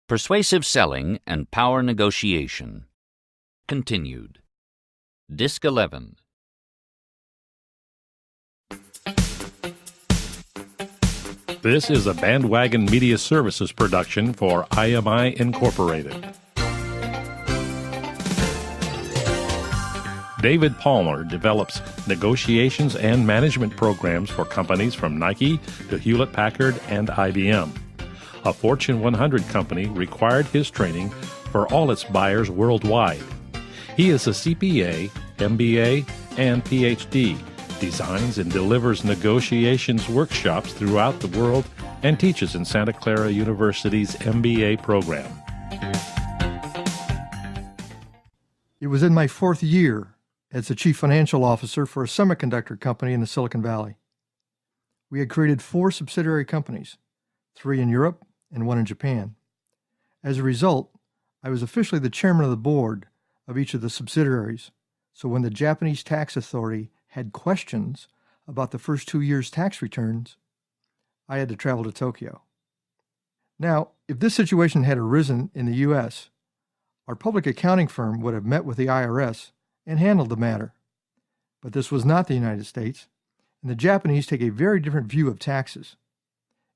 Persuasive Selling and Power Negotiation. Continued. Disc 11. This is a Bandwagon Media Services production for IMI Incorporated. David Palmer develops negotiations and management programs for companies from Nike to Hewlett-Packard and IBM. A Fortune 100 company required his training for all its buyers worldwide. He is a CPA, MBA, and PhD, designs and delivers negotiations workshops throughout the world, and teaches in Santa Clara University's MBA program. It was in my fourth year as the chief financial officer for a semiconductor company in the Silicon Valley. We had created 4 subsidiary companies, 3 in Europe and 1 in Japan. As a result, I was officially the chairman of the board of each of the subsidiaries, so when the Japanese tax authority had questions about the first 2 years' tax returns, I had to travel to Tokyo. Now, if this situation had arisen in the U.S., our public accounting firm would have met with the IRS and handled the matter. But this was not the United States, and the Japanese take a very different view of taxes.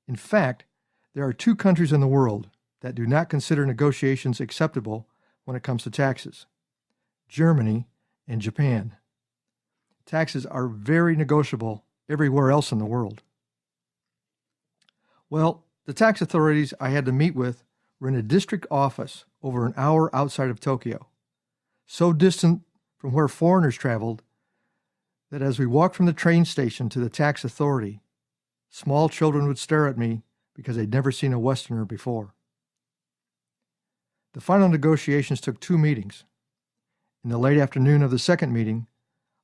In fact, there are 2 countries in the world that do not consider negotiations acceptable when it comes to taxes: Germany and Japan. Taxes are very negotiable everywhere else in the world. Well, the tax authorities I had to meet with were in a district office over an hour outside of Tokyo, so distant from where foreigners traveled that as we walked from the train station to the tax authority, small children would stare at me because they'd never seen a Westerner before. The final negotiations took 2 meetings. In the late afternoon of the second meeting,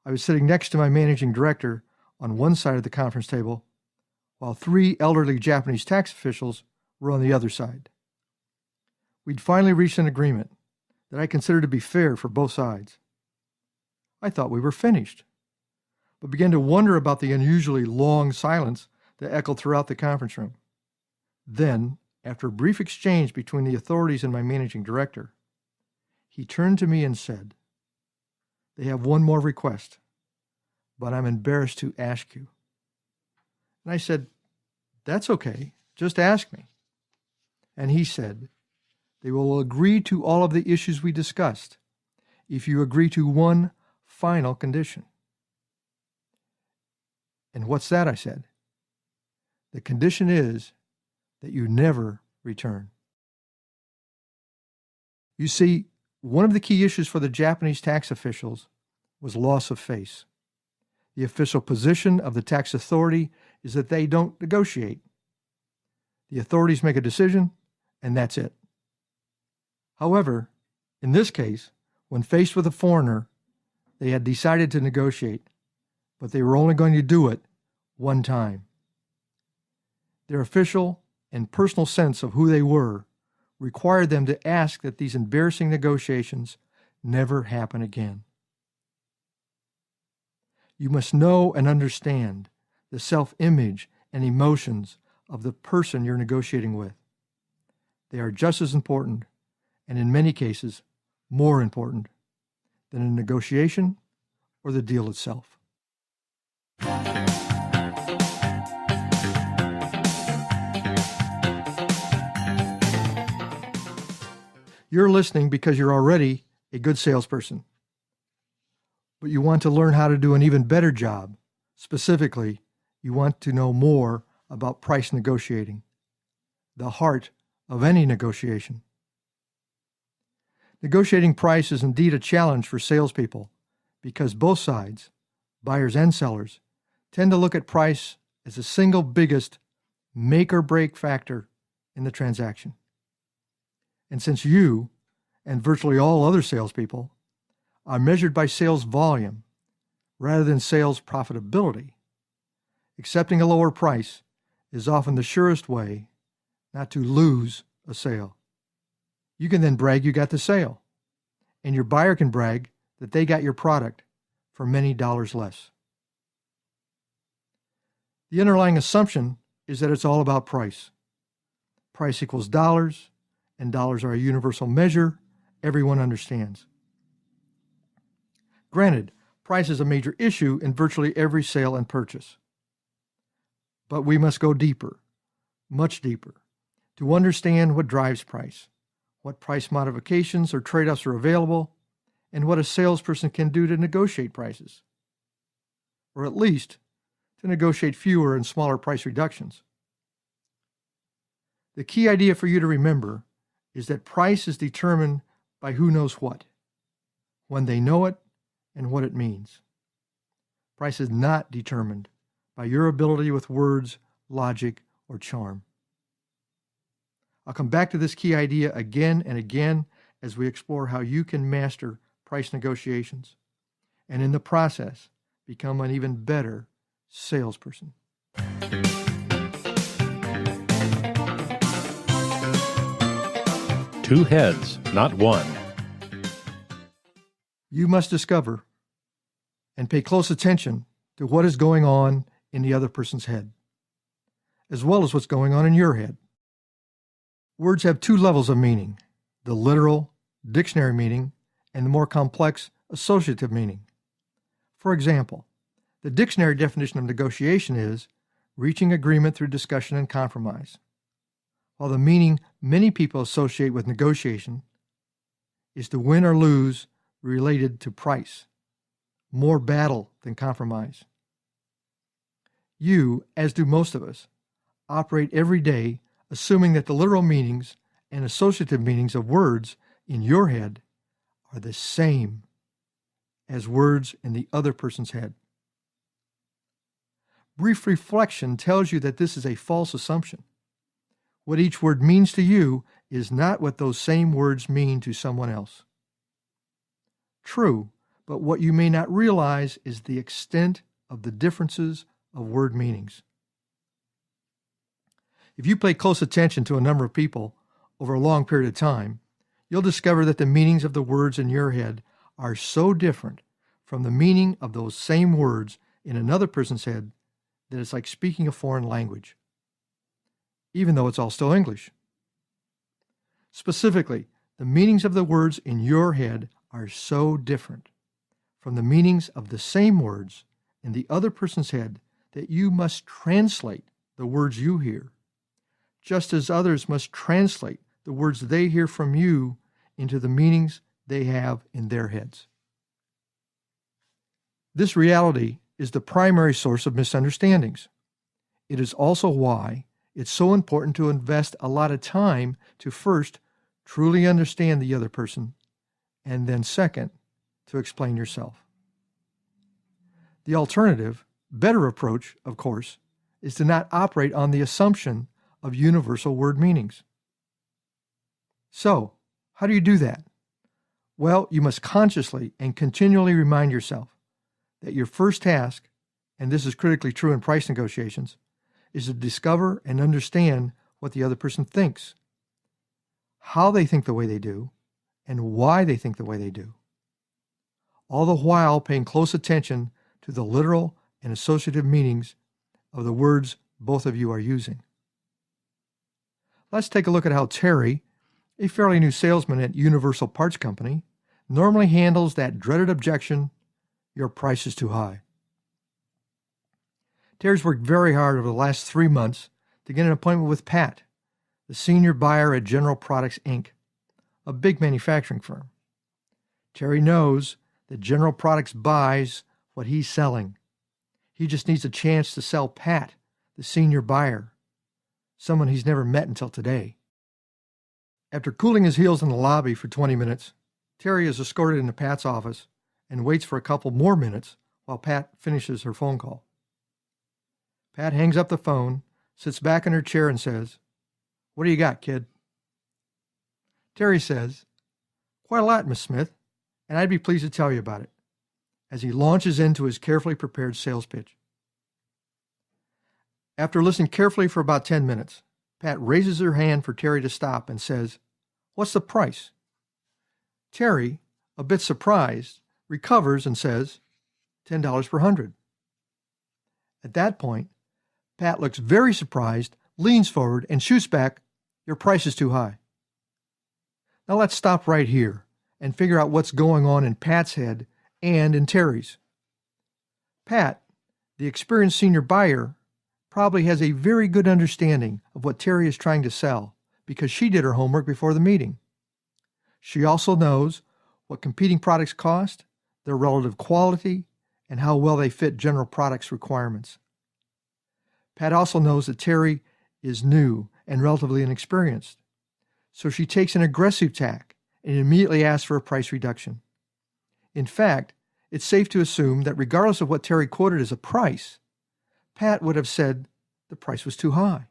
I was sitting next to my managing director on one side of the conference table, while 3 elderly Japanese tax officials were on the other side. We'd finally reached an agreement that I considered to be fair for both sides. I thought we were finished, but began to wonder about the unusually long silence that echoed throughout the conference room. Then, after a brief exchange between the authorities and my managing director, he turned to me and said, "They have one more request, but I'm embarrassed to ask you." And I said, "That's okay, just ask me." And he said, "They will agree to all of the issues we discussed if you agree to one final condition." "And what's that?" I said. "The condition is that you never return." You see, one of the key issues for the Japanese tax officials was loss of face. The official position of the tax authority is that they don't negotiate. The authorities make a decision, and that's it. However, in this case, when faced with a foreigner, they had decided to negotiate, but they were only going to do it one time. Their official and personal sense of who they were required them to ask that these embarrassing negotiations never happen again. You must know and understand the self-image and emotions of the person you're negotiating with. They are just as important, and in many cases, more important than a negotiation or the deal itself. You're listening because you're already a good salesperson, but you want to learn how to do an even better job. Specifically, you want to know more about price negotiating, the heart of any negotiation. Negotiating price is indeed a challenge for salespeople because both sides, buyers and sellers, tend to look at price as the single biggest make or break factor in the transaction. And since you, and virtually all other salespeople, are measured by sales volume rather than sales profitability, accepting a lower price is often the surest way not to lose a sale. You can then brag you got the sale, and your buyer can brag that they got your product for many dollars less. The underlying assumption is that it's all about price. Price equals dollars, and dollars are a universal measure everyone understands. Granted, price is a major issue in virtually every sale and purchase. But we must go deeper, much deeper, to understand what drives price, what price modifications or trade-offs are available, and what a salesperson can do to negotiate prices, or at least to negotiate fewer and smaller price reductions. The key idea for you to remember is that price is determined by who knows what, when they know it, and what it means. Price is not determined by your ability with words, logic, or charm. I'll come back to this key idea again and again as we explore how you can master price negotiations and in the process become an even better salesperson. Two heads, not one. You must discover and pay close attention to what is going on in the other person's head, as well as what's going on in your head. Words have two levels of meaning, the literal, dictionary meaning, and the more complex, associative meaning. For example, the dictionary definition of negotiation is reaching agreement through discussion and compromise, while the meaning many people associate with negotiation is to win or lose related to price, more battle than compromise. You, as do most of us, operate every day assuming that the literal meanings and associative meanings of words in your head are the same as words in the other person's head. Brief reflection tells you that this is a false assumption. What each word means to you is not what those same words mean to someone else. True, but what you may not realize is the extent of the differences of word meanings. If you pay close attention to a number of people over a long period of time, you'll discover that the meanings of the words in your head are so different from the meaning of those same words in another person's head that it's like speaking a foreign language, even though it's all still English. Specifically, the meanings of the words in your head are so different from the meanings of the same words in the other person's head that you must translate the words you hear, just as others must translate the words they hear from you into the meanings they have in their heads. This reality is the primary source of misunderstandings. It is also why it's so important to invest a lot of time to first truly understand the other person, and then second, to explain yourself. The alternative, better approach, of course, is to not operate on the assumption of universal word meanings. So, how do you do that? Well, you must consciously and continually remind yourself that your first task, and this is critically true in price negotiations, is to discover and understand what the other person thinks, how they think the way they do, and why they think the way they do, all the while paying close attention to the literal and associative meanings of the words both of you are using. Let's take a look at how Terry, a fairly new salesman at Universal Parts Company, normally handles that dreaded objection, "Your price is too high." Terry's worked very hard over the last 3 months to get an appointment with Pat, the senior buyer at General Products, Inc., a big manufacturing firm. Terry knows that General Products buys what he's selling. He just needs a chance to sell Pat, the senior buyer, someone he's never met until today. After cooling his heels in the lobby for 20 minutes, Terry is escorted into Pat's office and waits for a couple more minutes while Pat finishes her phone call. Pat hangs up the phone, sits back in her chair and says, "What do you got, kid?" Terry says, "Quite a lot, Miss Smith, and I'd be pleased to tell you about it," as he launches into his carefully prepared sales pitch. After listening carefully for about 10 minutes, Pat raises her hand for Terry to stop and says, "What's the price?" Terry, a bit surprised, recovers and says, $10 per hundred. At that point, Pat looks very surprised, leans forward, and shoots back, "Your price is too high." Now let's stop right here and figure out what's going on in Pat's head and in Terry's. Pat, the experienced senior buyer, probably has a very good understanding of what Terry is trying to sell because she did her homework before the meeting. She also knows what competing products cost, their relative quality, and how well they fit general products requirements. Pat also knows that Terry is new and relatively inexperienced, so she takes an aggressive tack and immediately asks for a price reduction. In fact, it's safe to assume that regardless of what Terry quoted as a price, Pat would have said the price was too high.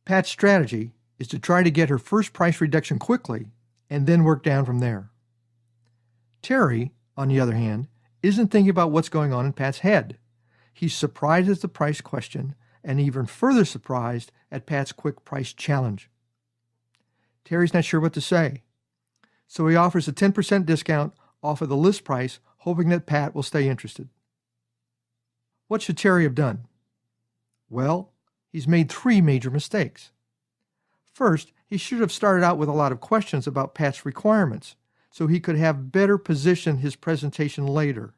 Pat's strategy is to try to get her first price reduction quickly and then work down from there. Terry, on the other hand, isn't thinking about what's going on in Pat's head. He's surprised at the price question and even further surprised at Pat's quick price challenge. Terry's not sure what to say, so he offers a 10% discount off of the list price, hoping that Pat will stay interested. What should Terry have done? Well, he's made 3 major mistakes. First, he should have started out with a lot of questions about Pat's requirements, so he could have better positioned his presentation later.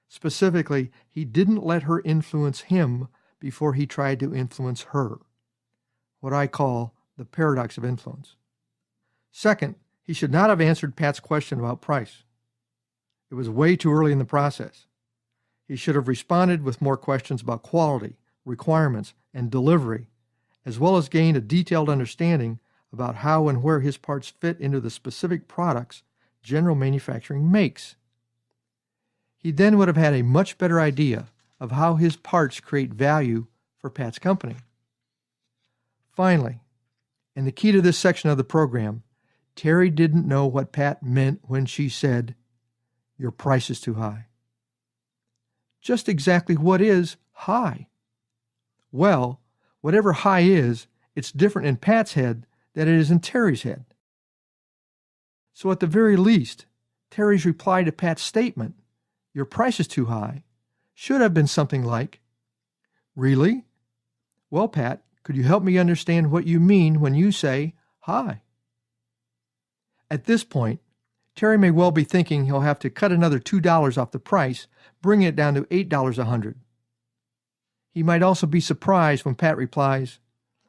Specifically, he didn't let her influence him before he tried to influence her, what I call the paradox of influence. Second, he should not have answered Pat's question about price. It was way too early in the process. He should have responded with more questions about quality, requirements, and delivery, as well as gained a detailed understanding about how and where his parts fit into the specific products General Manufacturing makes. He then would have had a much better idea of how his parts create value for Pat's company. Finally, and the key to this section of the program, Terry didn't know what Pat meant when she said, "Your price is too high." Just exactly what is high? Well, whatever high is, it's different in Pat's head than it is in Terry's head. So at the very least, Terry's reply to Pat's statement, "Your price is too high," should have been something like, "Really? Well, Pat, could you help me understand what you mean when you say high?" At this point, Terry may well be thinking he'll have to cut another $2 off the price, bringing it down to $8 a hundred. He might also be surprised when Pat replies,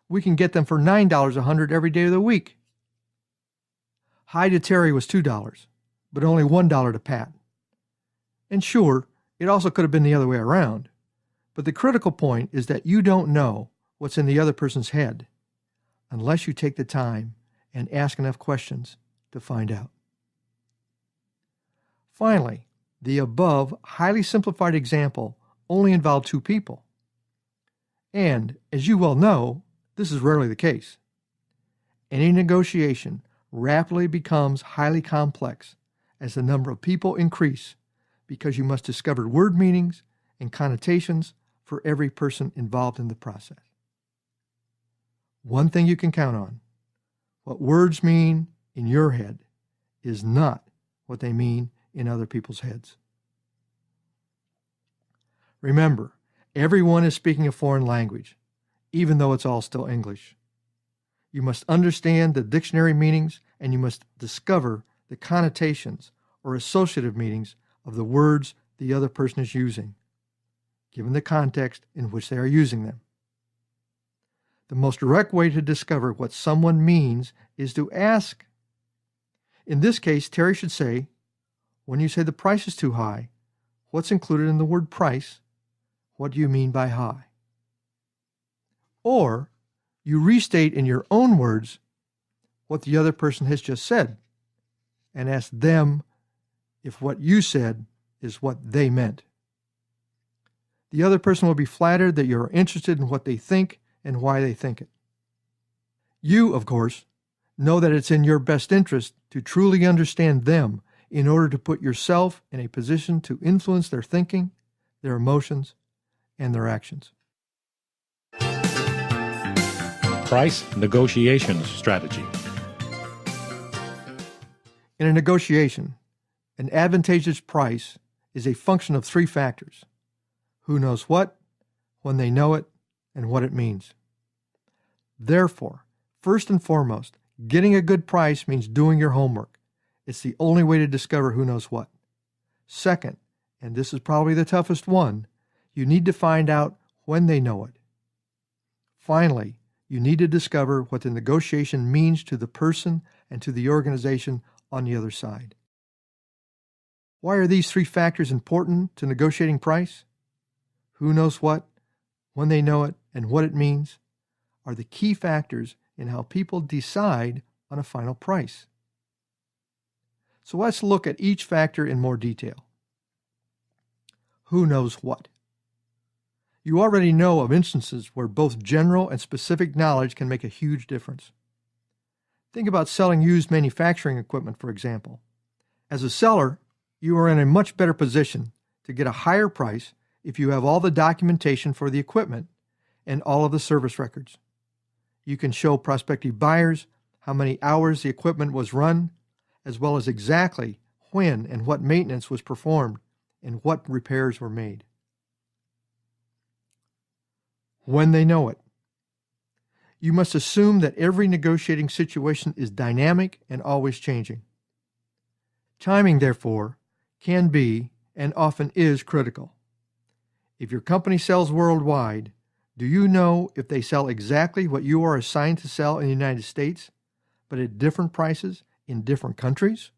"We can get them for $9 a hundred every day of the week." High to Terry was $2, but only $1 to Pat. And sure, it also could have been the other way around. But the critical point is that you don't know what's in the other person's head unless you take the time and ask enough questions to find out. Finally, the above highly simplified example only involved 2 people. And, as you well know, this is rarely the case. Any negotiation rapidly becomes highly complex as the number of people increase because you must discover word meanings and connotations for every person involved in the process. One thing you can count on: what words mean in your head is not what they mean in other people's heads. Remember, everyone is speaking a foreign language, even though it's all still English. You must understand the dictionary meanings, and you must discover the connotations or associative meanings of the words the other person is using, given the context in which they are using them. The most direct way to discover what someone means is to ask. In this case, Terry should say, "When you say the price is too high, what's included in the word price? What do you mean by high?" Or you restate in your own words what the other person has just said and ask them if what you said is what they meant. The other person will be flattered that you're interested in what they think and why they think it. You, of course, know that it's in your best interest to truly understand them in order to put yourself in a position to influence their thinking, their emotions, and their actions. Price negotiations strategy. In a negotiation, an advantageous price is a function of 3 factors: who knows what, when they know it, and what it means. Therefore, first and foremost, Getting a good price means doing your homework. It's the only way to discover who knows what. Second, and this is probably the toughest one, you need to find out when they know it. Finally, you need to discover what the negotiation means to the person and to the organization on the other side. Why are these three factors important to negotiating price? Who knows what, when they know it, and what it means are the key factors in how people decide on a final price. So let's look at each factor in more detail. Who knows what? You already know of instances where both general and specific knowledge can make a huge difference. Think about selling used manufacturing equipment, for example. As a seller, you are in a much better position to get a higher price if you have all the documentation for the equipment and all of the service records. You can show prospective buyers how many hours the equipment was run, as well as exactly when and what maintenance was performed and what repairs were made. When they know it. You must assume that every negotiating situation is dynamic and always changing. Timing, therefore, can be and often is critical. If your company sells worldwide, do you know if they sell exactly what you are assigned to sell in the United States, but at different prices in different countries?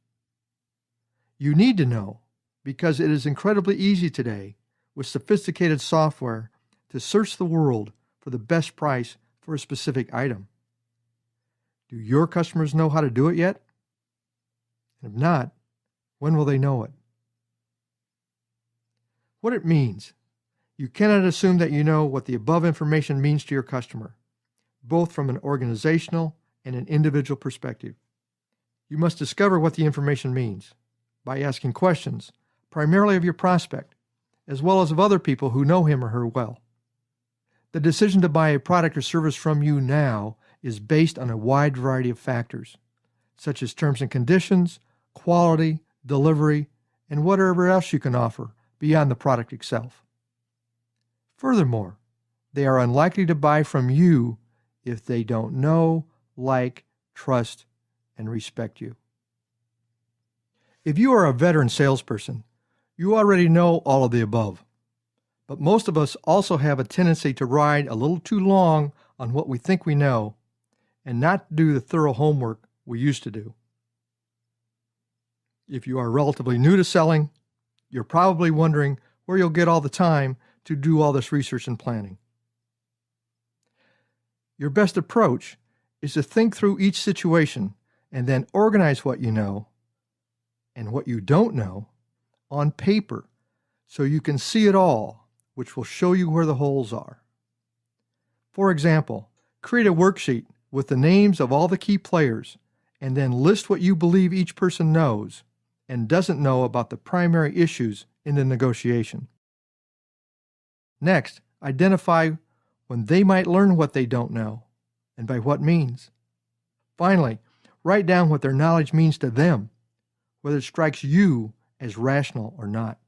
You need to know because it is incredibly easy today with sophisticated software to search the world for the best price for a specific item. Do your customers know how to do it yet? And if not, when will they know it? What it means. You cannot assume that you know what the above information means to your customer, both from an organizational and an individual perspective. You must discover what the information means by asking questions, primarily of your prospect, as well as of other people who know him or her well. The decision to buy a product or service from you now is based on a wide variety of factors, such as terms and conditions, quality, delivery, and whatever else you can offer beyond the product itself. Furthermore, they are unlikely to buy from you if they don't know, like, trust, and respect you. If you are a veteran salesperson, you already know all of the above. But most of us also have a tendency to ride a little too long on what we think we know and not do the thorough homework we used to do. If you are relatively new to selling, you're probably wondering where you'll get all the time to do all this research and planning. Your best approach is to think through each situation and then organize what you know and what you don't know on paper so you can see it all, which will show you where the holes are. For example, create a worksheet with the names of all the key players and then list what you believe each person knows and doesn't know about the primary issues in the negotiation. Next, identify when they might learn what they don't know and by what means. Finally, write down what their knowledge means to them, whether it strikes you as rational or not.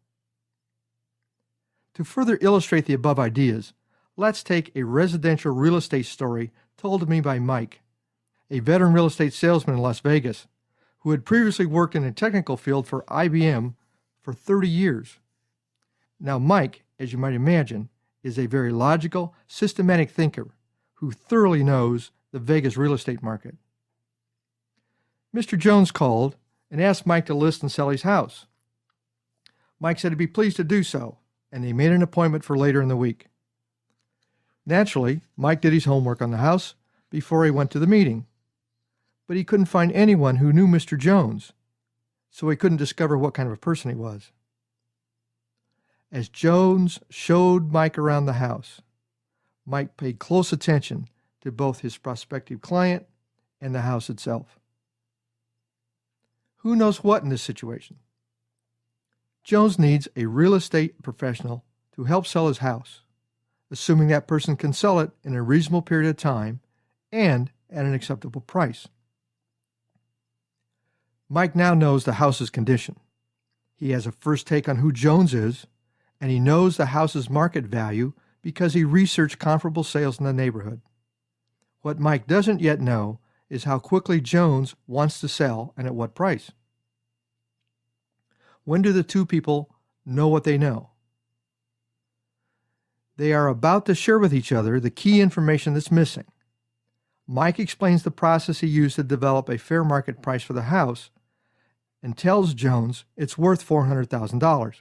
To further illustrate the above ideas, let's take a residential real estate story told to me by Mike, a veteran real estate salesman in Las Vegas, who had previously worked in the technical field for IBM for 30 years. Now, Mike, as you might imagine, is a very logical, systematic thinker who thoroughly knows the Vegas real estate market. Mr. Jones called and asked Mike to list and sell his house. Mike said he'd be pleased to do so, and they made an appointment for later in the week. Naturally, Mike did his homework on the house before he went to the meeting, but he couldn't find anyone who knew Mr. Jones, so he couldn't discover what kind of a person he was. As Jones showed Mike around the house, Mike paid close attention to both his prospective client and the house itself. Who knows what in this situation? Jones needs a real estate professional to help sell his house, assuming that person can sell it in a reasonable period of time and at an acceptable price. Mike now knows the house's condition. He has a first take on who Jones is, and he knows the house's market value because he researched comparable sales in the neighborhood. What Mike doesn't yet know is how quickly Jones wants to sell and at what price. When do the two people know what they know? They are about to share with each other the key information that's missing. Mike explains the process he used to develop a fair market price for the house and tells Jones it's worth $400,000.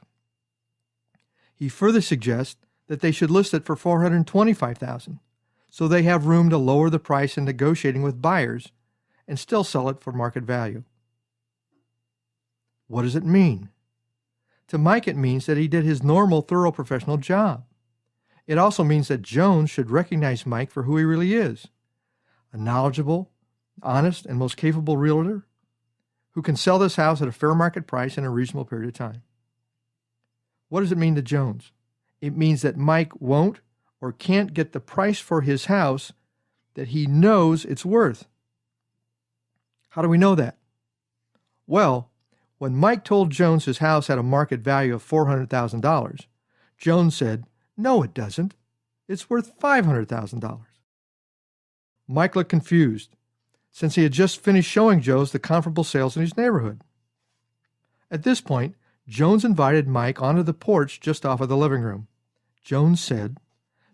He further suggests that they should list it for $425,000, so they have room to lower the price in negotiating with buyers and still sell it for market value. What does it mean? To Mike, it means that he did his normal, thorough professional job. It also means that Jones should recognize Mike for who he really is, a knowledgeable, honest, and most capable realtor who can sell this house at a fair market price in a reasonable period of time. What does it mean to Jones? It means that Mike won't or can't get the price for his house that he knows it's worth. How do we know that? Well, when Mike told Jones his house had a market value of $400,000, Jones said, "No, it doesn't. It's worth $500,000. Mike looked confused, since he had just finished showing Jones the comparable sales in his neighborhood. At this point, Jones invited Mike onto the porch just off of the living room. Jones said,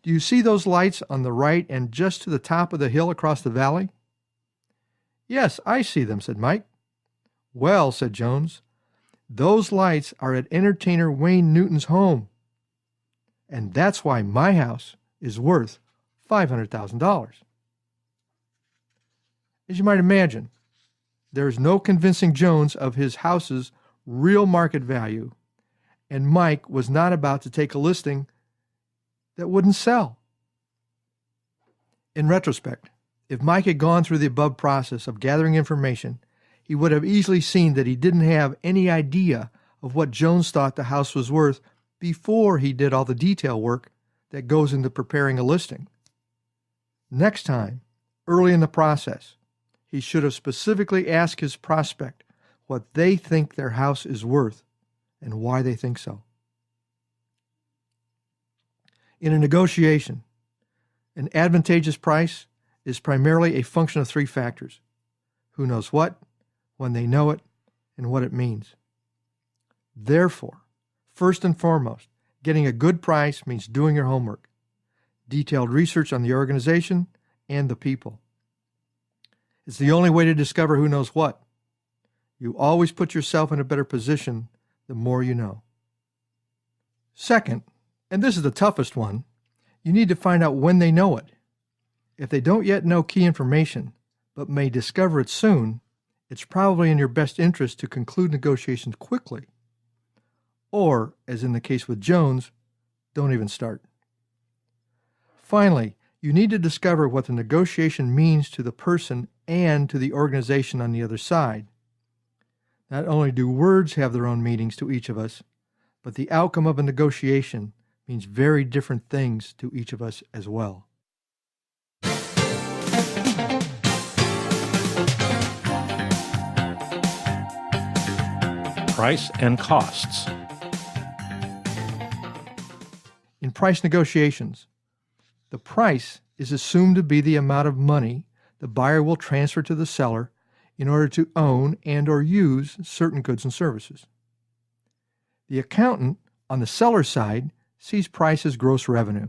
"Do you see those lights on the right and just to the top of the hill across the valley?" "Yes, I see them," said Mike. "Well," said Jones, "those lights are at entertainer Wayne Newton's home. And that's why my house is worth $500,000. As you might imagine, there is no convincing Jones of his house's real market value, and Mike was not about to take a listing that wouldn't sell. In retrospect, if Mike had gone through the above process of gathering information, he would have easily seen that he didn't have any idea of what Jones thought the house was worth before he did all the detail work that goes into preparing a listing. Next time, early in the process, he should have specifically asked his prospect what they think their house is worth and why they think so. In a negotiation, an advantageous price is primarily a function of three factors: who knows what, when they know it, and what it means. Therefore, first and foremost, getting a good price means doing your homework, detailed research on the organization and the people. It's the only way to discover who knows what. You always put yourself in a better position the more you know. Second, and this is the toughest one, you need to find out when they know it. If they don't yet know key information, but may discover it soon, it's probably in your best interest to conclude negotiations quickly. Or, as in the case with Jones, don't even start. Finally, you need to discover what the negotiation means to the person and to the organization on the other side. Not only do words have their own meanings to each of us, but the outcome of a negotiation means very different things to each of us as well. Price and costs. In price negotiations, the price is assumed to be the amount of money the buyer will transfer to the seller in order to own and or use certain goods and services. The accountant on the seller's side sees price as gross revenue.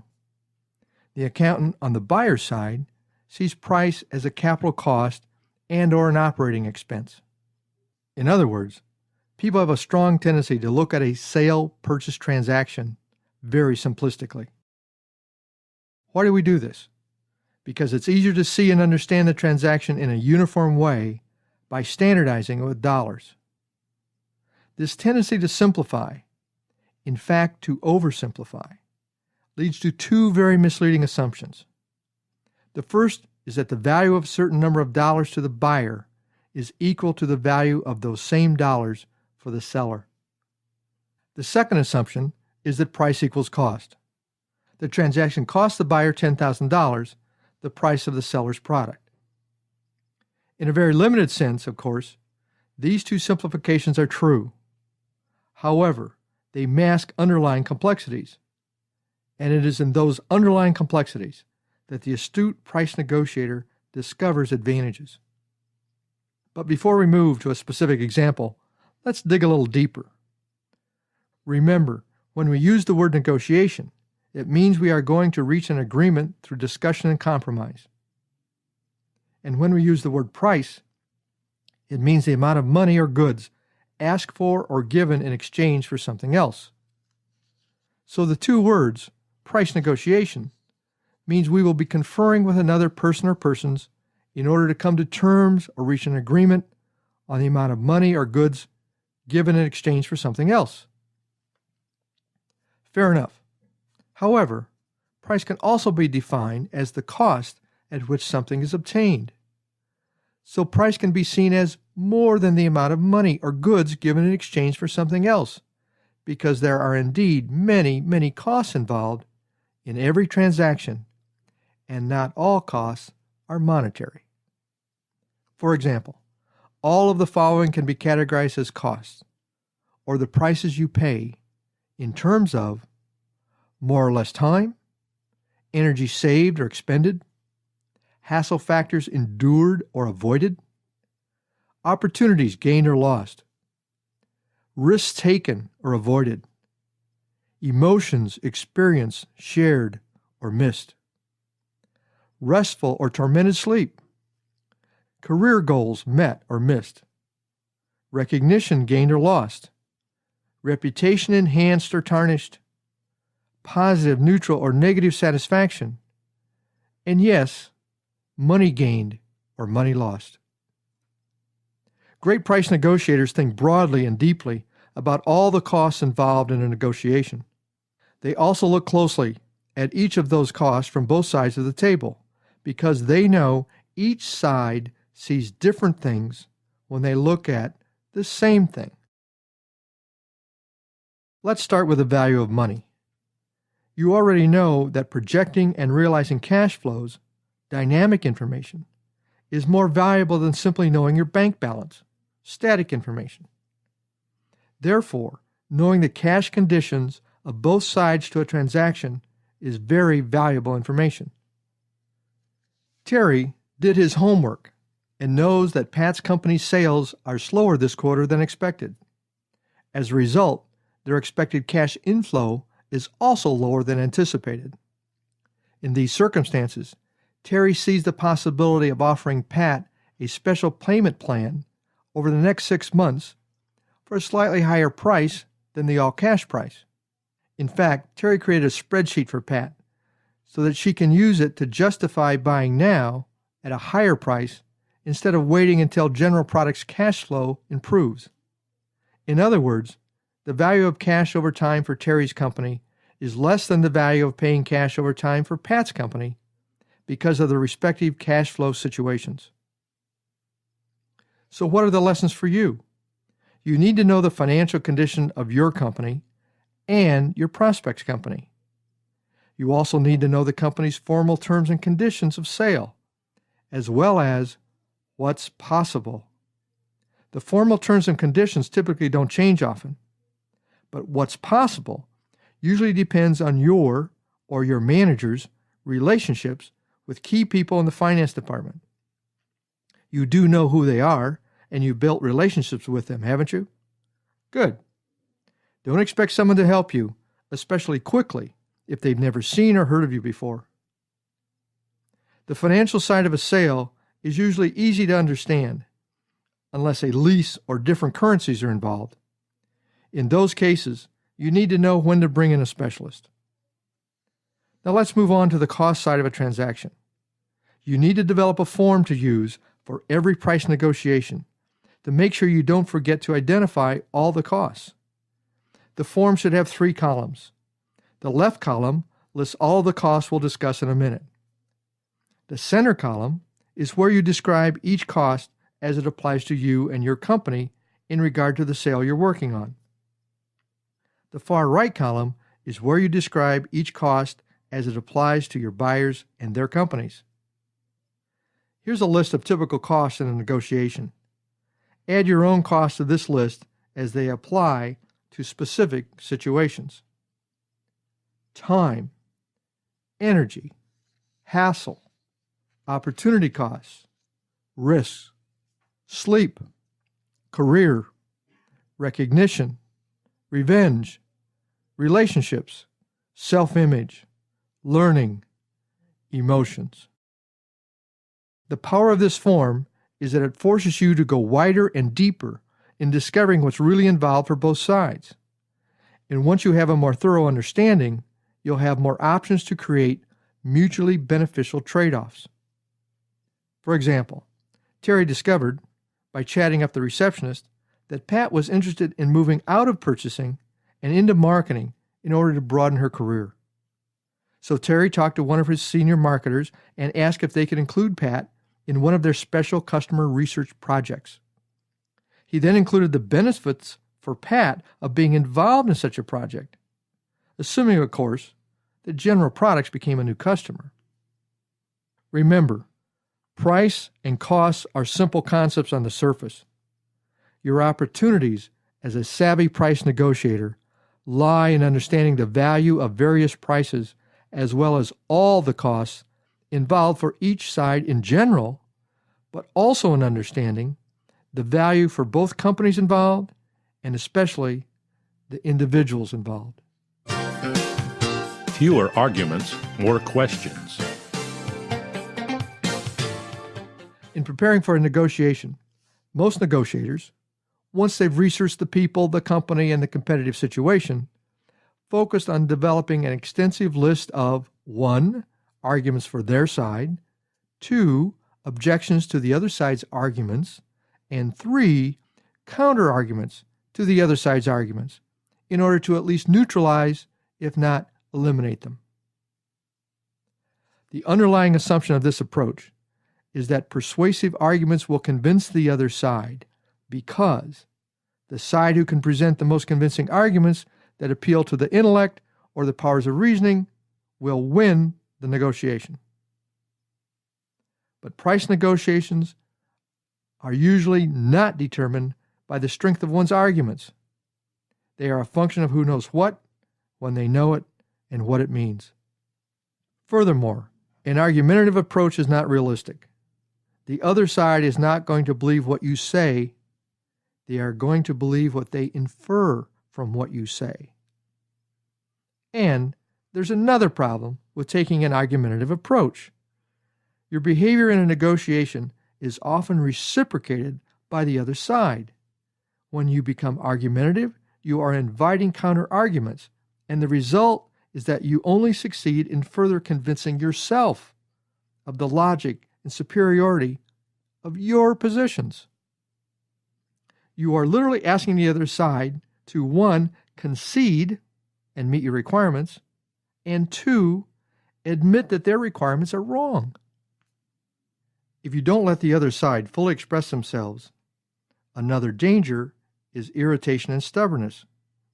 The accountant on the buyer's side sees price as a capital cost and or an operating expense. In other words, people have a strong tendency to look at a sale-purchase transaction very simplistically. Why do we do this? Because it's easier to see and understand the transaction in a uniform way by standardizing it with dollars. This tendency to simplify, in fact to oversimplify, leads to two very misleading assumptions. The first is that the value of a certain number of dollars to the buyer is equal to the value of those same dollars for the seller. The second assumption is that price equals cost. The transaction costs the buyer $10,000, the price of the seller's product. In a very limited sense, of course, these two simplifications are true. However, they mask underlying complexities, and it is in those underlying complexities that the astute price negotiator discovers advantages. But before we move to a specific example, let's dig a little deeper. Remember, when we use the word negotiation, it means we are going to reach an agreement through discussion and compromise. And when we use the word price, it means the amount of money or goods asked for or given in exchange for something else. So the two words, price negotiation, means we will be conferring with another person or persons in order to come to terms or reach an agreement on the amount of money or goods given in exchange for something else. Fair enough. However, price can also be defined as the cost at which something is obtained. So price can be seen as more than the amount of money or goods given in exchange for something else, because there are indeed many, many costs involved in every transaction, and not all costs are monetary. For example, all of the following can be categorized as costs, or the prices you pay, in terms of more or less time, energy saved or expended, hassle factors endured or avoided, opportunities gained or lost, risks taken or avoided, emotions experienced, shared, or missed, restful or tormented sleep, career goals met or missed, recognition gained or lost, reputation enhanced or tarnished, positive, neutral, or negative satisfaction, and yes, money gained or money lost. Great price negotiators think broadly and deeply about all the costs involved in a negotiation. They also look closely at each of those costs from both sides of the table, because they know each side sees different things when they look at the same thing. Let's start with the value of money. You already know that projecting and realizing cash flows, dynamic information, is more valuable than simply knowing your bank balance, static information. Therefore, knowing the cash conditions of both sides to a transaction is very valuable information. Terry did his homework and knows that Pat's company's sales are slower this quarter than expected. As a result, their expected cash inflow is also lower than anticipated. In these circumstances, Terry sees the possibility of offering Pat a special payment plan over the next 6 months for a slightly higher price than the all-cash price. In fact, Terry created a spreadsheet for Pat so that she can use it to justify buying now at a higher price instead of waiting until General Products' cash flow improves. In other words, the value of cash over time for Terry's company is less than the value of paying cash over time for Pat's company because of the respective cash flow situations. So what are the lessons for you? You need to know the financial condition of your company and your prospect's company. You also need to know the company's formal terms and conditions of sale, as well as what's possible. The formal terms and conditions typically don't change often, but what's possible usually depends on your or your manager's relationships with key people in the finance department. You do know who they are, and you've built relationships with them, haven't you? Good. Don't expect someone to help you, especially quickly, if they've never seen or heard of you before. The financial side of a sale is usually easy to understand, unless a lease or different currencies are involved. In those cases, you need to know when to bring in a specialist. Now let's move on to the cost side of a transaction. You need to develop a form to use for every price negotiation to make sure you don't forget to identify all the costs. The form should have 3 columns. The left column lists all the costs we'll discuss in a minute. The center column is where you describe each cost as it applies to you and your company in regard to the sale you're working on. The far right column is where you describe each cost as it applies to your buyers and their companies. Here's a list of typical costs in a negotiation. Add your own costs to this list as they apply to specific situations. Time, energy, hassle, opportunity costs, risks, sleep, career, recognition, revenge, relationships, self-image, learning, emotions. The power of this form is that it forces you to go wider and deeper in discovering what's really involved for both sides. And once you have a more thorough understanding, you'll have more options to create mutually beneficial trade-offs. For example, Terry discovered, by chatting up the receptionist, that Pat was interested in moving out of purchasing and into marketing in order to broaden her career. So Terry talked to one of his senior marketers and asked if they could include Pat in one of their special customer research projects. He then included the benefits for Pat of being involved in such a project, assuming, of course, that General Products became a new customer. Remember, price and costs are simple concepts on the surface. Your opportunities as a savvy price negotiator lie in understanding the value of various prices as well as all the costs involved for each side in general, but also in understanding the value for both companies involved and especially the individuals involved. Fewer arguments, more questions. In preparing for a negotiation, most negotiators, once they've researched the people, the company, and the competitive situation, focused on developing an extensive list of 1. Arguments for their side, 2. Objections to the other side's arguments, and 3. Counter-arguments to the other side's arguments, in order to at least neutralize, if not eliminate them. The underlying assumption of this approach is that persuasive arguments will convince the other side because the side who can present the most convincing arguments that appeal to the intellect or the powers of reasoning will win the negotiation. But price negotiations are usually not determined by the strength of one's arguments. They are a function of who knows what, when they know it, and what it means. Furthermore, an argumentative approach is not realistic. The other side is not going to believe what you say. They are going to believe what they infer from what you say. And there's another problem with taking an argumentative approach. Your behavior in a negotiation is often reciprocated by the other side. When you become argumentative, you are inviting counter-arguments, and the result is that you only succeed in further convincing yourself of the logic and superiority of your positions. You are literally asking the other side to 1. Concede and meet your requirements, and 2. Admit that their requirements are wrong. If you don't let the other side fully express themselves, another danger is irritation and stubbornness,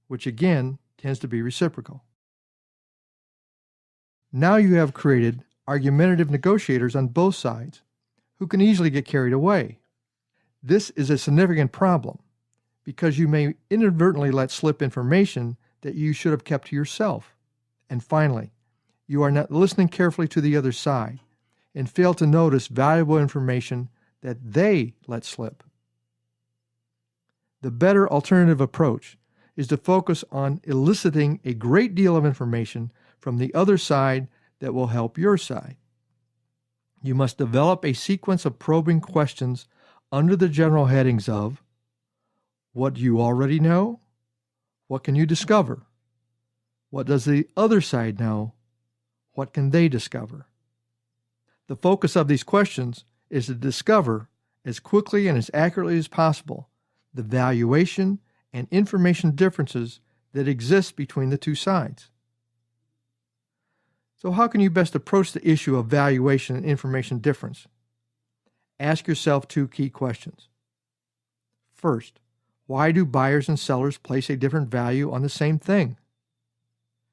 which again tends to be reciprocal. Now you have created argumentative negotiators on both sides who can easily get carried away. This is a significant problem because you may inadvertently let slip information that you should have kept to yourself. And finally, you are not listening carefully to the other side and fail to notice valuable information that they let slip. The better alternative approach is to focus on eliciting a great deal of information from the other side that will help your side. You must develop a sequence of probing questions under the general headings of what do you already know? What can you discover? What does the other side know? What can they discover? The focus of these questions is to discover, as quickly and as accurately as possible, the valuation and information differences that exist between the two sides. So how can you best approach the issue of valuation and information difference? Ask yourself 2 key questions. First, why do buyers and sellers place a different value on the same thing?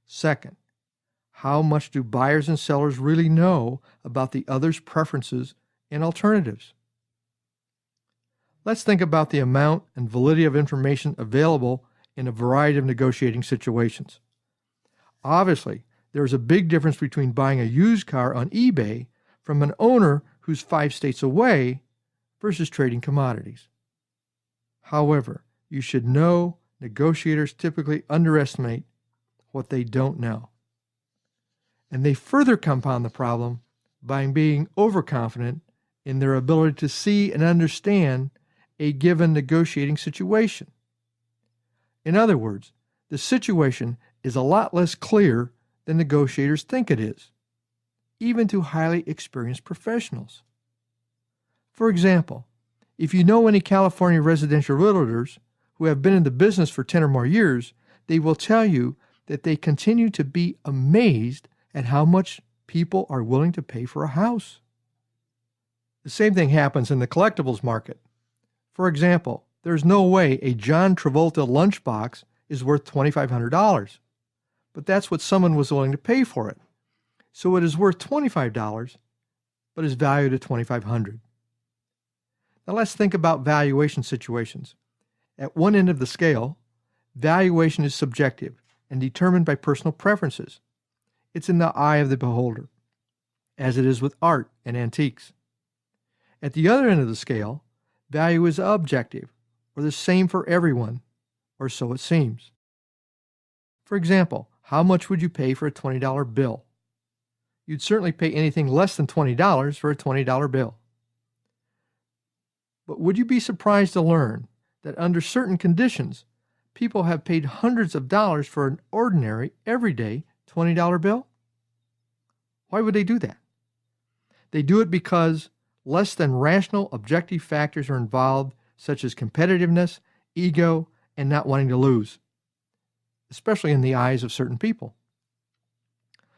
Second, how much do buyers and sellers really know about the other's preferences and alternatives? Let's think about the amount and validity of information available in a variety of negotiating situations. Obviously, there is a big difference between buying a used car on eBay from an owner who's 5 states away versus trading commodities. However, you should know negotiators typically underestimate what they don't know. And they further compound the problem by being overconfident in their ability to see and understand a given negotiating situation. In other words, the situation is a lot less clear than negotiators think it is, even to highly experienced professionals. For example, if you know any California residential realtors who have been in the business for 10 or more years, they will tell you that they continue to be amazed at how much people are willing to pay for a house. The same thing happens in the collectibles market. For example, there's no way a John Travolta lunchbox is worth $2,500, but that's what someone was willing to pay for it. So it is worth $25, but is valued at $2,500. Now let's think about valuation situations. At one end of the scale, valuation is subjective and determined by personal preferences. It's in the eye of the beholder, as it is with art and antiques. At the other end of the scale, value is objective, or the same for everyone, or so it seems. For example, how much would you pay for a $20 bill? You'd certainly pay anything less than $20 for a $20 bill. But would you be surprised to learn that under certain conditions, people have paid hundreds of dollars for an ordinary, everyday $20 bill? Why would they do that? They do it because less than rational objective factors are involved, such as competitiveness, ego, and not wanting to lose, especially in the eyes of certain people.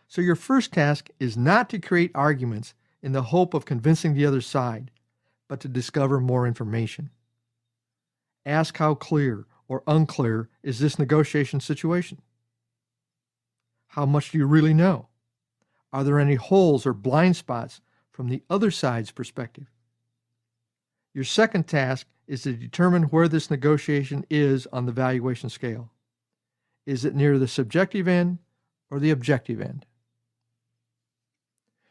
So your first task is not to create arguments in the hope of convincing the other side, but to discover more information. Ask how clear or unclear is this negotiation situation? How much do you really know? Are there any holes or blind spots from the other side's perspective? Your second task is to determine where this negotiation is on the valuation scale. Is it near the subjective end or the objective end?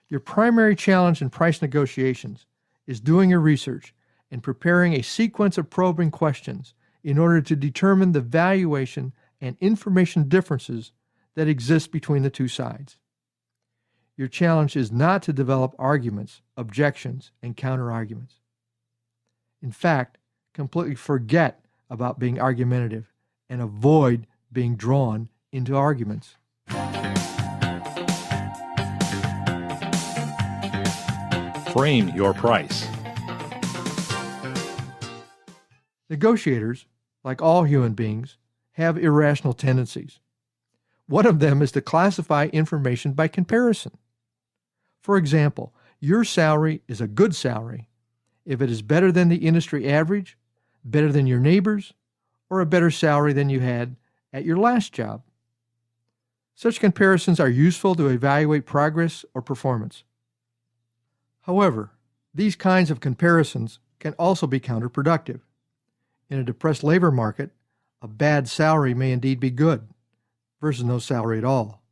Your primary challenge in price negotiations is doing your research and preparing a sequence of probing questions in order to determine the valuation and information differences that exist between the two sides. Your challenge is not to develop arguments, objections, and counter-arguments. In fact, completely forget about being argumentative and avoid being drawn into arguments. Frame your price. Negotiators, like all human beings, have irrational tendencies. One of them is to classify information by comparison. For example, your salary is a good salary if it is better than the industry average, better than your neighbors, or a better salary than you had at your last job. Such comparisons are useful to evaluate progress or performance. However, these kinds of comparisons can also be counterproductive. In a depressed labor market, a bad salary may indeed be good, versus no salary at all.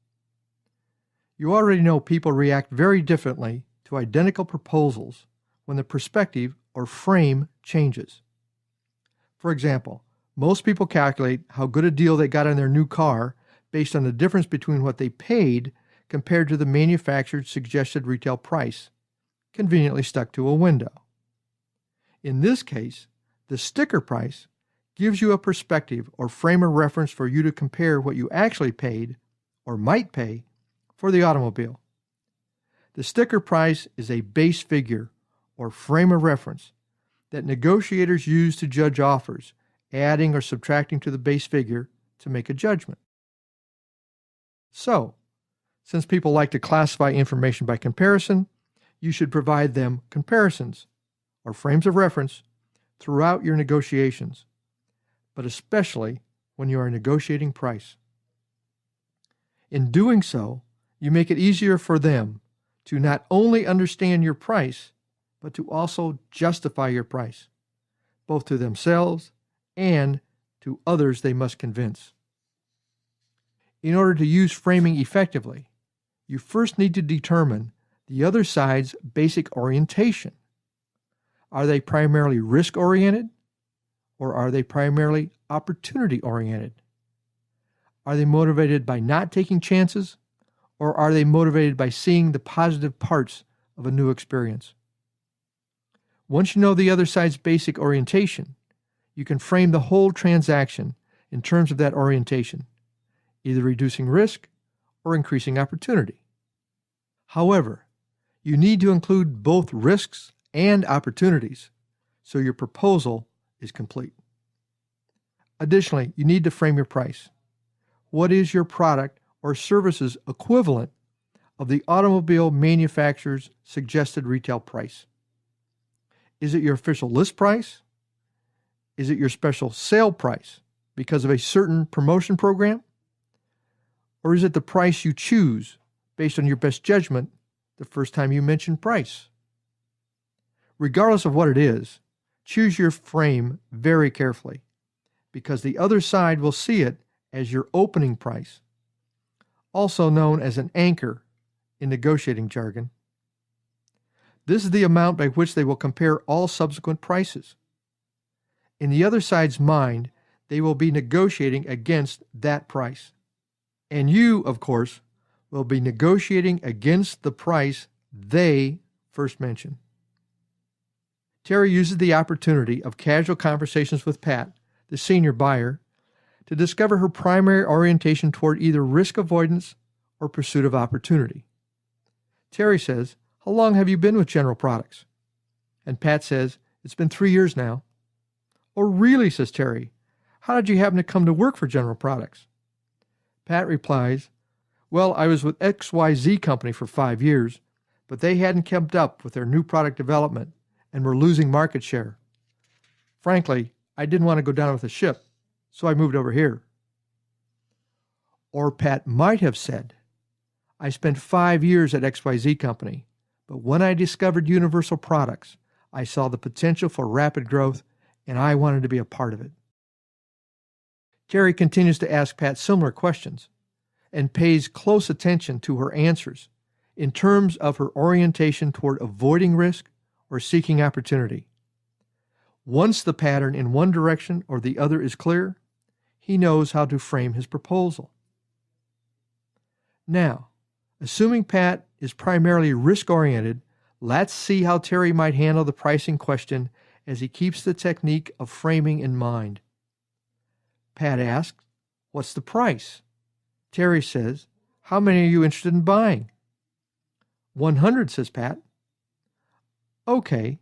You already know people react very differently to identical proposals when the perspective or frame changes. For example, most people calculate how good a deal they got on their new car based on the difference between what they paid compared to the manufacturer's suggested retail price, conveniently stuck to a window. In this case, the sticker price gives you a perspective or frame of reference for you to compare what you actually paid or might pay for the automobile. The sticker price is a base figure or frame of reference that negotiators use to judge offers, adding or subtracting to the base figure to make a judgment. So, since people like to classify information by comparison, you should provide them comparisons or frames of reference throughout your negotiations, but especially when you are negotiating price. In doing so, you make it easier for them to not only understand your price, but to also justify your price, both to themselves and to others they must convince. In order to use framing effectively, you first need to determine the other side's basic orientation. Are they primarily risk-oriented, or are they primarily opportunity-oriented? Are they motivated by not taking chances, or are they motivated by seeing the positive parts of a new experience? Once you know the other side's basic orientation, you can frame the whole transaction in terms of that orientation, either reducing risk or increasing opportunity. However, you need to include both risks and opportunities so your proposal is complete. Additionally, you need to frame your price. What is your product or services equivalent of the automobile manufacturer's suggested retail price? Is it your official list price? Is it your special sale price because of a certain promotion program? Or is it the price you choose based on your best judgment the first time you mention price? Regardless of what it is, choose your frame very carefully, because the other side will see it as your opening price, also known as an anchor in negotiating jargon. This is the amount by which they will compare all subsequent prices. In the other side's mind, they will be negotiating against that price. And you, of course, will be negotiating against the price they first mentioned. Terry uses the opportunity of casual conversations with Pat, the senior buyer, to discover her primary orientation toward either risk avoidance or pursuit of opportunity. Terry says, "How long have you been with General Products?" And Pat says, "It's been 3 years now." "Oh, really?" says Terry. "How did you happen to come to work for General Products?" Pat replies, "Well, I was with XYZ Company for 5 years, but they hadn't kept up with their new product development and were losing market share. Frankly, I didn't want to go down with the ship, so I moved over here." Or Pat might have said, "I spent 5 years at XYZ Company, but when I discovered Universal Products, I saw the potential for rapid growth, and I wanted to be a part of it." Terry continues to ask Pat similar questions and pays close attention to her answers in terms of her orientation toward avoiding risk or seeking opportunity. Once the pattern in one direction or the other is clear, he knows how to frame his proposal. Now, assuming Pat is primarily risk-oriented, let's see how Terry might handle the pricing question as he keeps the technique of framing in mind. Pat asks, "What's the price?" Terry says, "How many are you interested in buying?" 100, says Pat. "Okay,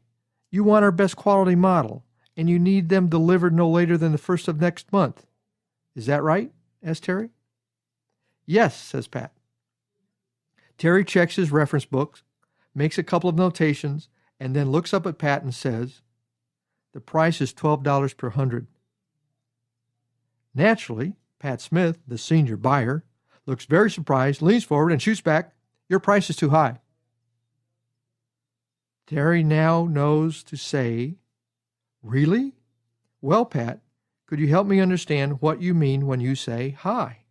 you want our best quality model, and you need them delivered no later than the 1st of next month. Is that right?" asked Terry. "Yes," says Pat. Terry checks his reference books, makes a couple of notations, and then looks up at Pat and says, "The price is $12 per 100. Naturally, Pat Smith, the senior buyer, looks very surprised, leans forward, and shoots back, "Your price is too high." Terry now knows to say, "Really? Well, Pat, could you help me understand what you mean when you say high?"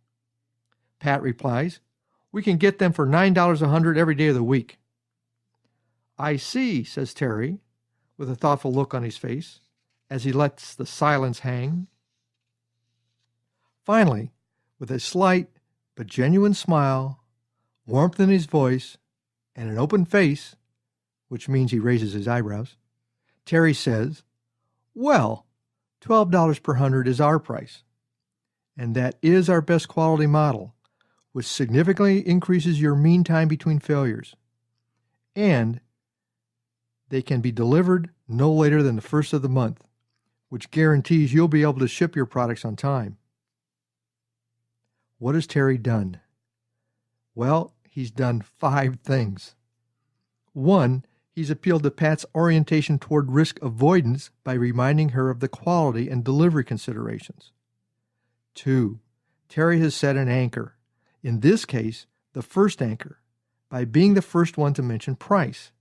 Pat replies, "We can get them for $9 a 100 every day of the week." "I see," says Terry, with a thoughtful look on his face, as he lets the silence hang. Finally, with a slight but genuine smile, warmth in his voice, and an open face, which means he raises his eyebrows, Terry says, "Well, $12 per 100 is our price, and that is our best quality model, which significantly increases your mean time between failures, and they can be delivered no later than the 1st of the month, which guarantees you'll be able to ship your products on time." What has Terry done? Well, he's done 5 things. 1, he's appealed to Pat's orientation toward risk avoidance by reminding her of the quality and delivery considerations. 2, Terry has set an anchor, in this case, the first anchor, by being the first one to mention price.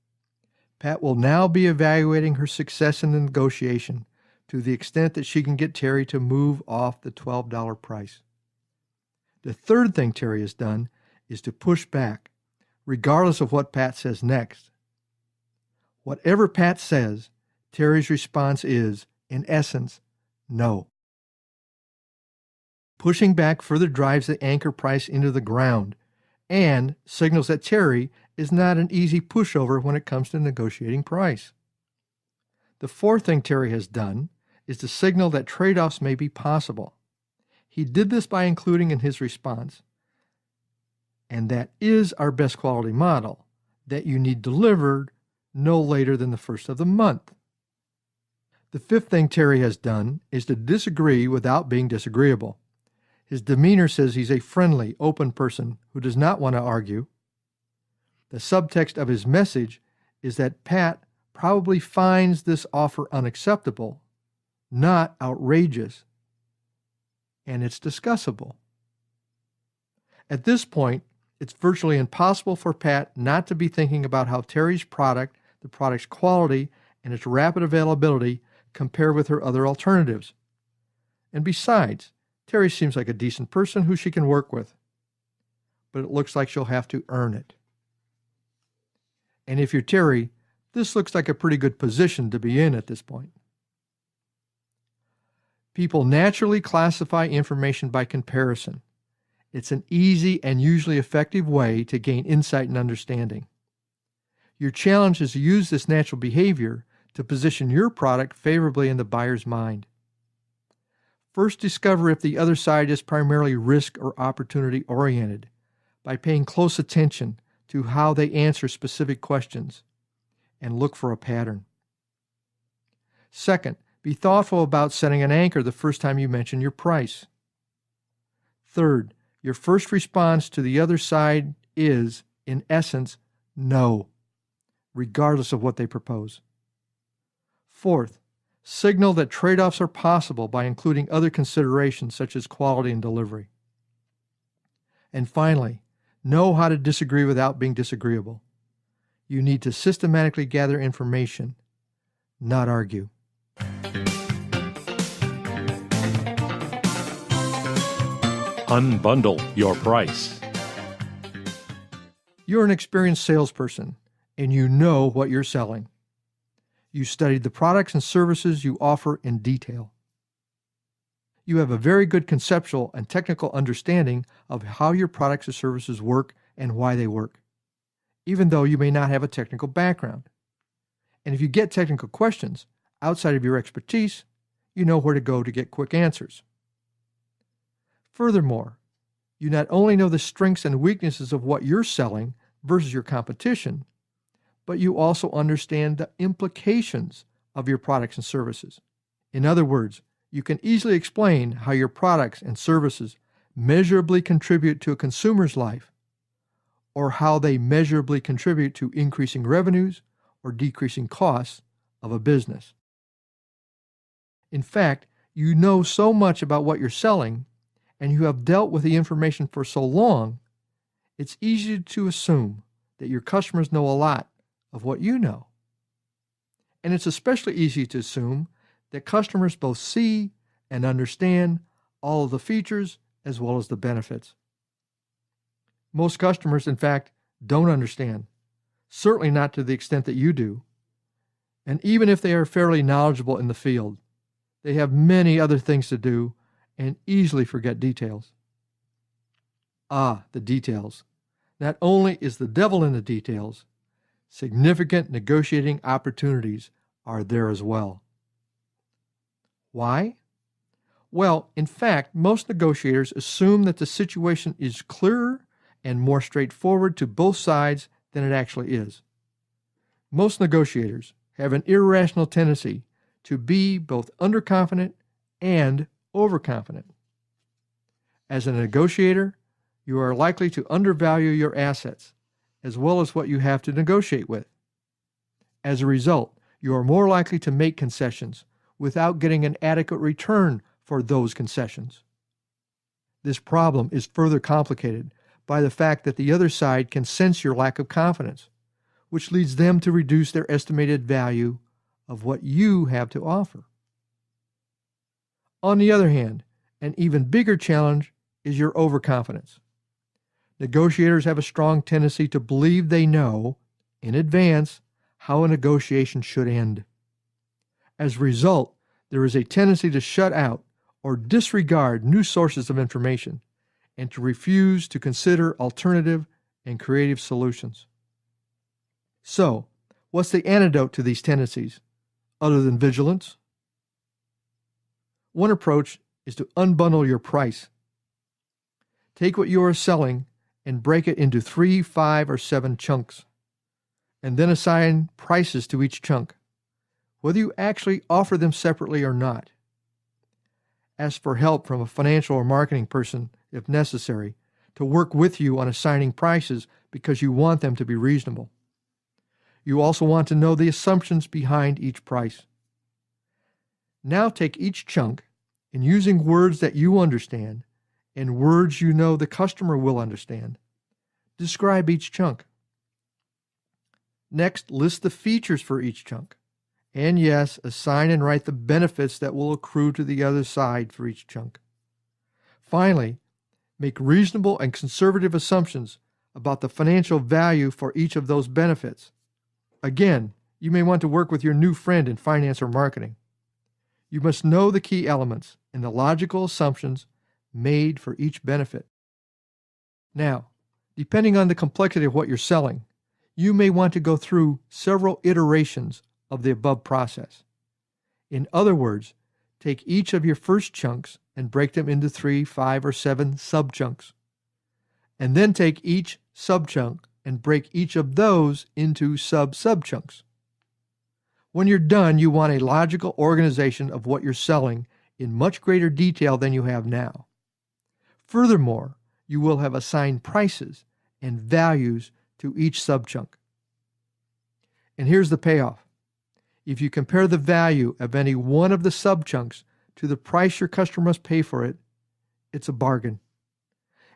Pat will now be evaluating her success in the negotiation to the extent that she can get Terry to move off the $12 price. The third thing Terry has done is to push back, regardless of what Pat says next. Whatever Pat says, Terry's response is, in essence, no. Pushing back further drives the anchor price into the ground and signals that Terry is not an easy pushover when it comes to negotiating price. The fourth thing Terry has done is to signal that trade-offs may be possible. He did this by including in his response, and that is our best quality model, that you need delivered no later than the first of the month. The fifth thing Terry has done is to disagree without being disagreeable. His demeanor says he's a friendly, open person who does not want to argue. The subtext of his message is that Pat probably finds this offer unacceptable, not outrageous, and it's discussable. At this point, it's virtually impossible for Pat not to be thinking about how Terry's product, the product's quality, and its rapid availability compare with her other alternatives. And besides, Terry seems like a decent person who she can work with, but it looks like she'll have to earn it. And if you're Terry, this looks like a pretty good position to be in at this point. People naturally classify information by comparison. It's an easy and usually effective way to gain insight and understanding. Your challenge is to use this natural behavior to position your product favorably in the buyer's mind. First, discover if the other side is primarily risk or opportunity oriented by paying close attention to how they answer specific questions and look for a pattern. Second, be thoughtful about setting an anchor the first time you mention your price. Third, your first response to the other side is, in essence, no, regardless of what they propose. Fourth, signal that trade-offs are possible by including other considerations such as quality and delivery. And finally, know how to disagree without being disagreeable. You need to systematically gather information, not argue. Unbundle your price. You're an experienced salesperson, and you know what you're selling. You studied the products and services you offer in detail. You have a very good conceptual and technical understanding of how your products or services work and why they work, even though you may not have a technical background. And if you get technical questions outside of your expertise, you know where to go to get quick answers. Furthermore, you not only know the strengths and weaknesses of what you're selling versus your competition, but you also understand the implications of your products and services. In other words, you can easily explain how your products and services measurably contribute to a consumer's life, or how they measurably contribute to increasing revenues or decreasing costs of a business. In fact, you know so much about what you're selling, and you have dealt with the information for so long, it's easy to assume that your customers know a lot of what you know. And it's especially easy to assume that customers both see and understand all of the features as well as the benefits. Most customers, in fact, don't understand, certainly not to the extent that you do. And even if they are fairly knowledgeable in the field, they have many other things to do and easily forget details. The details. Not only is the devil in the details, significant negotiating opportunities are there as well. Why? Well, in fact, most negotiators assume that the situation is clearer and more straightforward to both sides than it actually is. Most negotiators have an irrational tendency to be both underconfident and overconfident. As a negotiator, you are likely to undervalue your assets, as well as what you have to negotiate with. As a result, you are more likely to make concessions without getting an adequate return for those concessions. This problem is further complicated by the fact that the other side can sense your lack of confidence, which leads them to reduce their estimated value of what you have to offer. On the other hand, an even bigger challenge is your overconfidence. Negotiators have a strong tendency to believe they know, in advance, how a negotiation should end. As a result, there is a tendency to shut out or disregard new sources of information and to refuse to consider alternative and creative solutions. So, what's the antidote to these tendencies, other than vigilance? One approach is to unbundle your price. Take what you are selling and break it into 3, 5, or 7 chunks, and then assign prices to each chunk, whether you actually offer them separately or not. Ask for help from a financial or marketing person, if necessary, to work with you on assigning prices because you want them to be reasonable. You also want to know the assumptions behind each price. Now take each chunk and, using words that you understand and words you know the customer will understand, describe each chunk. Next, list the features for each chunk. And yes, assign and write the benefits that will accrue to the other side for each chunk. Finally, make reasonable and conservative assumptions about the financial value for each of those benefits. Again, you may want to work with your new friend in finance or marketing. You must know the key elements and the logical assumptions made for each benefit. Now, depending on the complexity of what you're selling, you may want to go through several iterations of the above process. In other words, take each of your first chunks and break them into 3, 5, or 7 sub-chunks. And then take each sub-chunk and break each of those into sub-sub-chunks. When you're done, you want a logical organization of what you're selling in much greater detail than you have now. Furthermore, you will have assigned prices and values to each sub-chunk. And here's the payoff. If you compare the value of any one of the sub-chunks to the price your customer must pay for it, it's a bargain.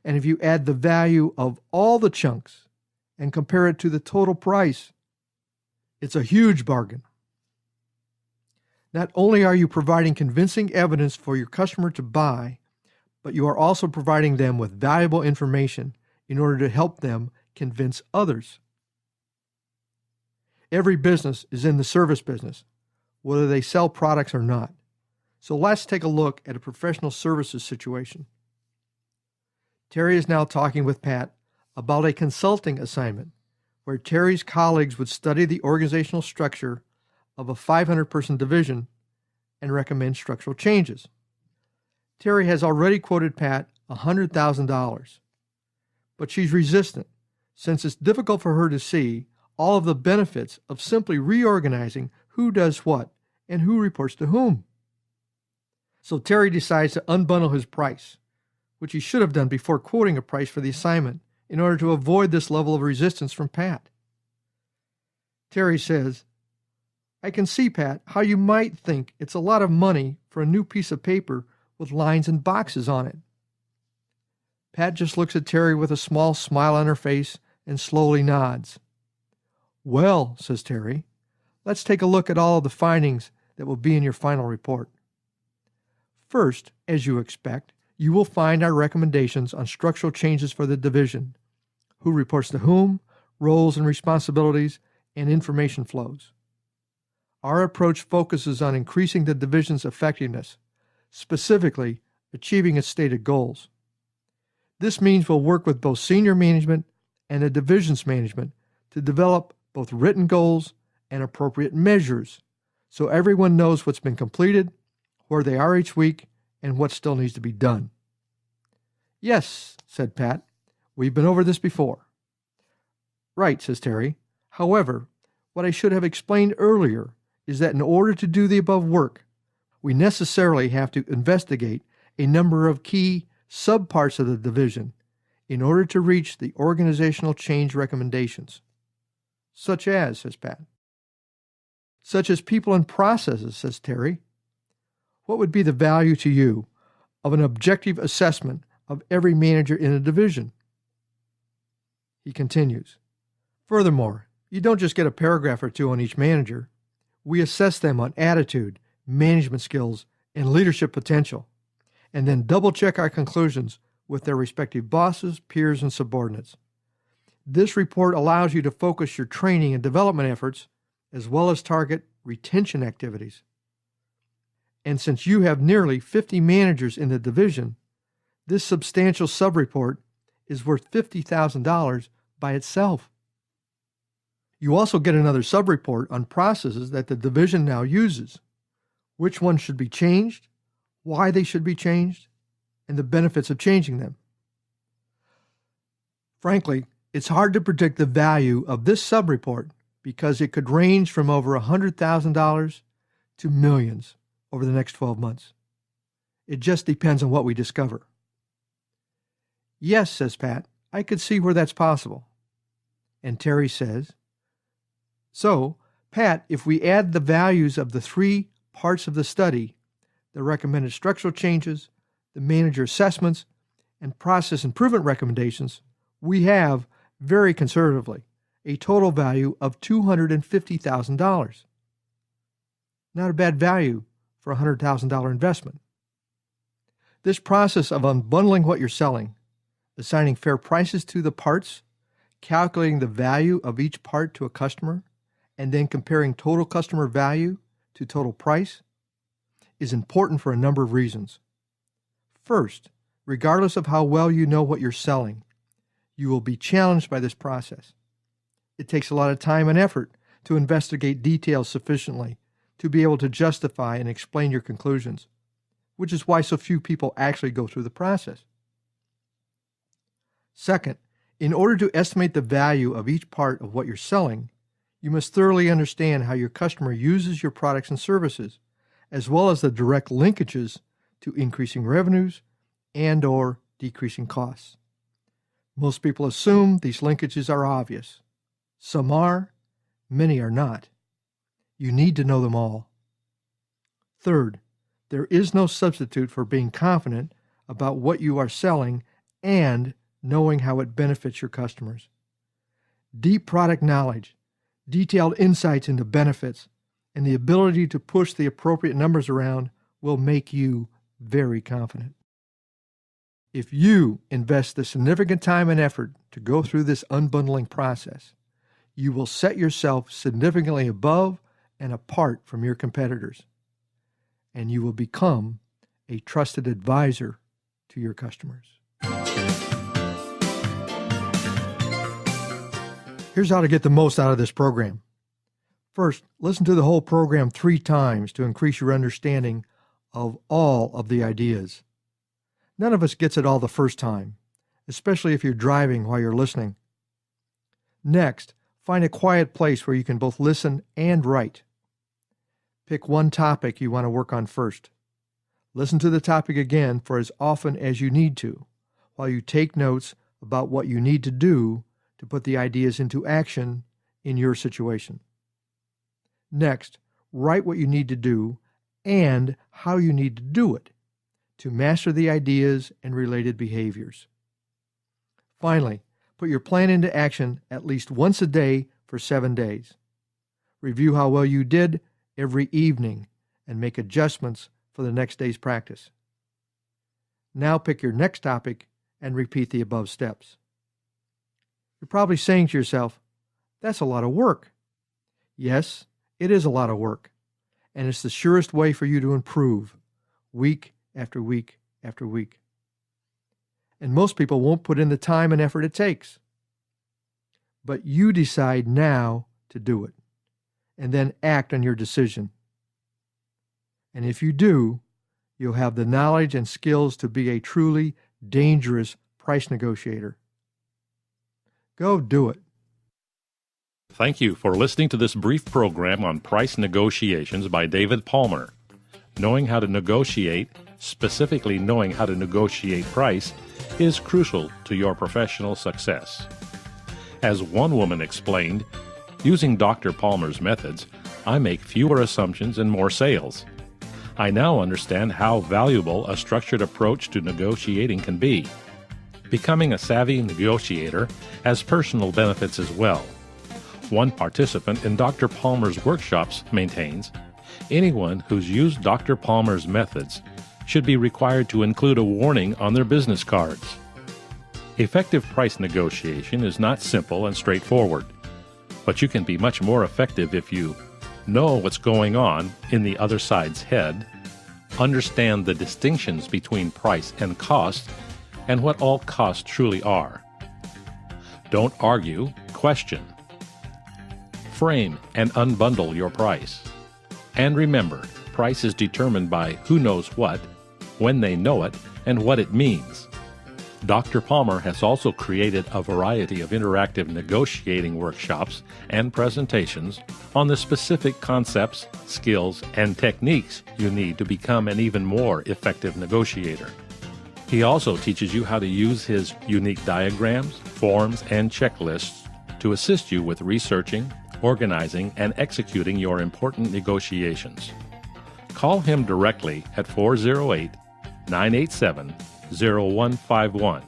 And if you add the value of all the chunks and compare it to the total price, it's a huge bargain. Not only are you providing convincing evidence for your customer to buy, but you are also providing them with valuable information in order to help them convince others. Every business is in the service business, whether they sell products or not. So let's take a look at a professional services situation. Terry is now talking with Pat about a consulting assignment where Terry's colleagues would study the organizational structure of a 500-person division and recommend structural changes. Terry has already quoted Pat $100,000, but she's resistant since it's difficult for her to see all of the benefits of simply reorganizing who does what and who reports to whom. So Terry decides to unbundle his price, which he should have done before quoting a price for the assignment in order to avoid this level of resistance from Pat. Terry says, "I can see, Pat, how you might think it's a lot of money for a new piece of paper with lines and boxes on it." Pat just looks at Terry with a small smile on her face and slowly nods. "Well," says Terry, "let's take a look at all of the findings that will be in your final report. First, as you expect, you will find our recommendations on structural changes for the division, who reports to whom, roles and responsibilities, and information flows. Our approach focuses on increasing the division's effectiveness, specifically achieving its stated goals. This means we'll work with both senior management and the division's management to develop both written goals and appropriate measures so everyone knows what's been completed, where they are each week, and what still needs to be done." "Yes," said Pat, "we've been over this before." "Right," says Terry. "However, what I should have explained earlier is that in order to do the above work, we necessarily have to investigate a number of key subparts of the division in order to reach the organizational change recommendations." "Such as," says Pat. "Such as people and processes," says Terry. "What would be the value to you of an objective assessment of every manager in a division?" He continues, "Furthermore, you don't just get a paragraph or two on each manager. We assess them on attitude, management skills, and leadership potential, and then double-check our conclusions with their respective bosses, peers, and subordinates. This report allows you to focus your training and development efforts as well as target retention activities. And since you have nearly 50 managers in the division, this substantial subreport is worth $50,000 by itself. You also get another subreport on processes that the division now uses, which ones should be changed, why they should be changed, and the benefits of changing them. Frankly, it's hard to predict the value of this subreport because it could range from over $100,000 to millions over the next 12 months. It just depends on what we discover. Yes, says Pat, I could see where that's possible. And Terry says, so, Pat, if we add the values of the 3 parts of the study, the recommended structural changes, the manager assessments, and process improvement recommendations, we have, very conservatively, a total value of $250,000. Not a bad value for a $100,000 investment. This process of unbundling what you're selling, assigning fair prices to the parts, calculating the value of each part to a customer, and then comparing total customer value to total price, is important for a number of reasons. First, regardless of how well you know what you're selling, you will be challenged by this process. It takes a lot of time and effort to investigate details sufficiently to be able to justify and explain your conclusions, which is why so few people actually go through the process. Second, in order to estimate the value of each part of what you're selling, you must thoroughly understand how your customer uses your products and services, as well as the direct linkages to increasing revenues and/or decreasing costs. Most people assume these linkages are obvious. Some are, many are not. You need to know them all. Third, there is no substitute for being confident about what you are selling and knowing how it benefits your customers. Deep product knowledge, detailed insights into benefits, and the ability to push the appropriate numbers around will make you very confident. If you invest the significant time and effort to go through this unbundling process, you will set yourself significantly above and apart from your competitors, and you will become a trusted advisor to your customers. Here's how to get the most out of this program. First, listen to the whole program 3 times to increase your understanding of all of the ideas. None of us gets it all the first time, especially if you're driving while you're listening. Next, find a quiet place where you can both listen and write. Pick one topic you want to work on first. Listen to the topic again for as often as you need to, while you take notes about what you need to do to put the ideas into action in your situation. Next, write what you need to do and how you need to do it to master the ideas and related behaviors. Finally, put your plan into action at least once a day for 7 days. Review how well you did every evening and make adjustments for the next day's practice. Now pick your next topic and repeat the above steps. You're probably saying to yourself, that's a lot of work. Yes, it is a lot of work, and it's the surest way for you to improve week after week after week. And most people won't put in the time and effort it takes. But you decide now to do it, and then act on your decision. And if you do, you'll have the knowledge and skills to be a truly dangerous price negotiator. Go do it. Thank you for listening to this brief program on price negotiations by David Palmer. Knowing how to negotiate, specifically knowing how to negotiate price, is crucial to your professional success. As one woman explained, using Dr. Palmer's methods, I make fewer assumptions and more sales. I now understand how valuable a structured approach to negotiating can be. Becoming a savvy negotiator has personal benefits as well. One participant in Dr. Palmer's workshops maintains, anyone who's used Dr. Palmer's methods should be required to include a warning on their business cards. Effective price negotiation is not simple and straightforward, but you can be much more effective if you know what's going on in the other side's head, Understand the distinctions between price and cost and what all costs truly are. Don't argue, question. Frame and unbundle your price. And remember, price is determined by who knows what, when they know it, and what it means. Dr. Palmer has also created a variety of interactive negotiating workshops and presentations on the specific concepts, skills, and techniques you need to become an even more effective negotiator. He also teaches you how to use his unique diagrams, forms, and checklists to assist you with researching, organizing, and executing your important negotiations. Call him directly at 408-987-0151.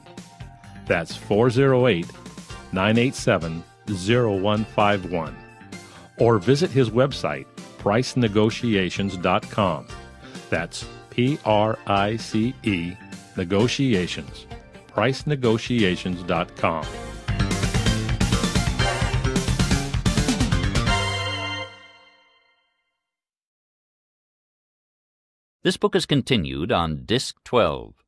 That's 408-987-0151. Or visit his website, pricenegotiations.com. That's PRICE Negotiations, pricenegotiations.com. This book is continued on Disc 12.